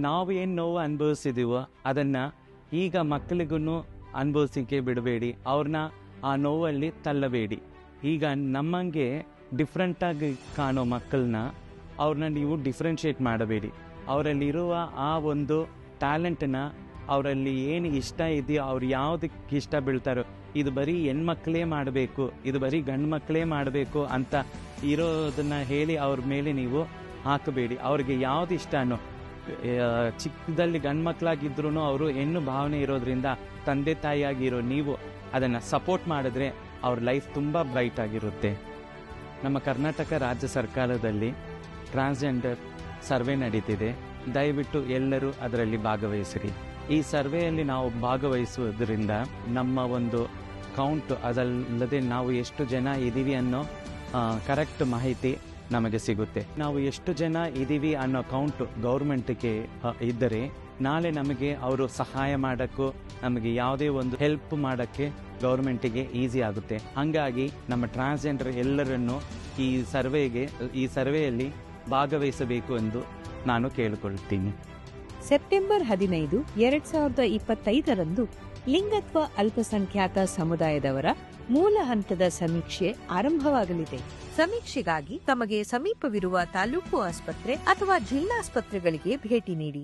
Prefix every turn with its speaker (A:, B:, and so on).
A: ನಾವು ಏನು ನೋವು ಅನುಭವಿಸಿದೀವೋ ಅದನ್ನು ಈಗ ಮಕ್ಕಳಿಗೂ ಅನುಭವಿಸಿಕೆ ಬಿಡಬೇಡಿ, ಅವ್ರನ್ನ ಆ ನೋವಲ್ಲಿ ತಳ್ಳಬೇಡಿ. ಈಗ ನಮ್ಮಂಗೆ ಡಿಫ್ರೆಂಟಾಗಿ ಕಾಣೋ ಮಕ್ಕಳನ್ನ ಅವ್ರನ್ನ ನೀವು ಡಿಫ್ರೆನ್ಷಿಯೇಟ್ ಮಾಡಬೇಡಿ. ಅವರಲ್ಲಿರುವ ಆ ಒಂದು ಟ್ಯಾಲೆಂಟನ್ನ, ಅವರಲ್ಲಿ ಏನು ಇಷ್ಟ ಇದೆಯೋ, ಅವ್ರು ಯಾವುದಕ್ಕೆ ಇಷ್ಟ ಬೀಳ್ತಾರೋ, ಇದು ಬರೀ ಹೆಣ್ಮಕ್ಳೇ ಮಾಡಬೇಕು, ಇದು ಬರೀ ಗಂಡು ಮಕ್ಕಳೇ ಮಾಡಬೇಕು ಅಂತ ಇರೋದನ್ನು ಹೇಳಿ ಅವ್ರ ಮೇಲೆ ನೀವು ಹಾಕಬೇಡಿ. ಅವ್ರಿಗೆ ಯಾವ್ದು ಇಷ್ಟನೋ, ಚಿಕ್ಕದಲ್ಲಿ ಗಂಡು ಮಕ್ಕಳಾಗಿದ್ರೂ ಅವರು ಹೆಣ್ಣು ಭಾವನೆ ಇರೋದ್ರಿಂದ ತಂದೆ ತಾಯಿಯಾಗಿರೋ ನೀವು ಅದನ್ನು ಸಪೋರ್ಟ್ ಮಾಡಿದ್ರೆ ಅವ್ರ ಲೈಫ್ ತುಂಬ ಬ್ರೈಟ್ ಆಗಿರುತ್ತೆ. ನಮ್ಮ ಕರ್ನಾಟಕ ರಾಜ್ಯ ಸರ್ಕಾರದಲ್ಲಿ ಟ್ರಾನ್ಸ್ಜೆಂಡರ್ ಸರ್ವೆ ನಡೀತಿದೆ. ದಯವಿಟ್ಟು ಎಲ್ಲರೂ ಅದರಲ್ಲಿ ಭಾಗವಹಿಸಿರಿ. ಈ ಸರ್ವೆಯಲ್ಲಿ ನಾವು ಭಾಗವಹಿಸುವುದರಿಂದ ನಮ್ಮ ಒಂದು ಕೌಂಟ್, ಅದಲ್ಲದೆ ನಾವು ಎಷ್ಟು ಜನ ಇದ್ದೀವಿ ಅನ್ನೋ ಕರೆಕ್ಟ್ ಮಾಹಿತಿ ನಮಗೆ ಸಿಗುತ್ತೆ. ನಾವು ಎಷ್ಟು ಜನ ಇದ್ದೀವಿ ಅನ್ನೋ ಕೌಂಟು ಗೌರ್ಮೆಂಟ್ಗೆ ಇದ್ದರೆ ನಾಳೆ ನಮಗೆ ಅವರು ಸಹಾಯ ಮಾಡೋಕ್ಕೂ, ನಮಗೆ ಯಾವುದೇ ಒಂದು ಹೆಲ್ಪ್ ಮಾಡೋಕ್ಕೆ ಗೌರ್ಮೆಂಟಿಗೆ ಈಸಿ ಆಗುತ್ತೆ. ಹಾಗಾಗಿ ನಮ್ಮ ಟ್ರಾನ್ಸ್ಜೆಂಡರ್ ಎಲ್ಲರನ್ನು ಈ ಸರ್ವೆಯಲ್ಲಿ ಭಾಗವಹಿಸಬೇಕು ಎಂದು ನಾನು ಕೇಳಿಕೊಳ್ತೀನಿ.
B: ಸೆಪ್ಟೆಂಬರ್ 15, 2025ರಂದು ಲಿಂಗತ್ವ ಅಲ್ಪಸಂಖ್ಯಾತ ಸಮುದಾಯದವರ ಮೂಲ ಹಂತದ ಸಮೀಕ್ಷೆ ಆರಂಭವಾಗಲಿದೆ. ಸಮೀಕ್ಷೆಗಾಗಿ ತಮಗೆ ಸಮೀಪವಿರುವ ತಾಲೂಕು ಆಸ್ಪತ್ರೆ ಅಥವಾ ಜಿಲ್ಲಾಸ್ಪತ್ರೆಗಳಿಗೆ ಭೇಟಿ ನೀಡಿ.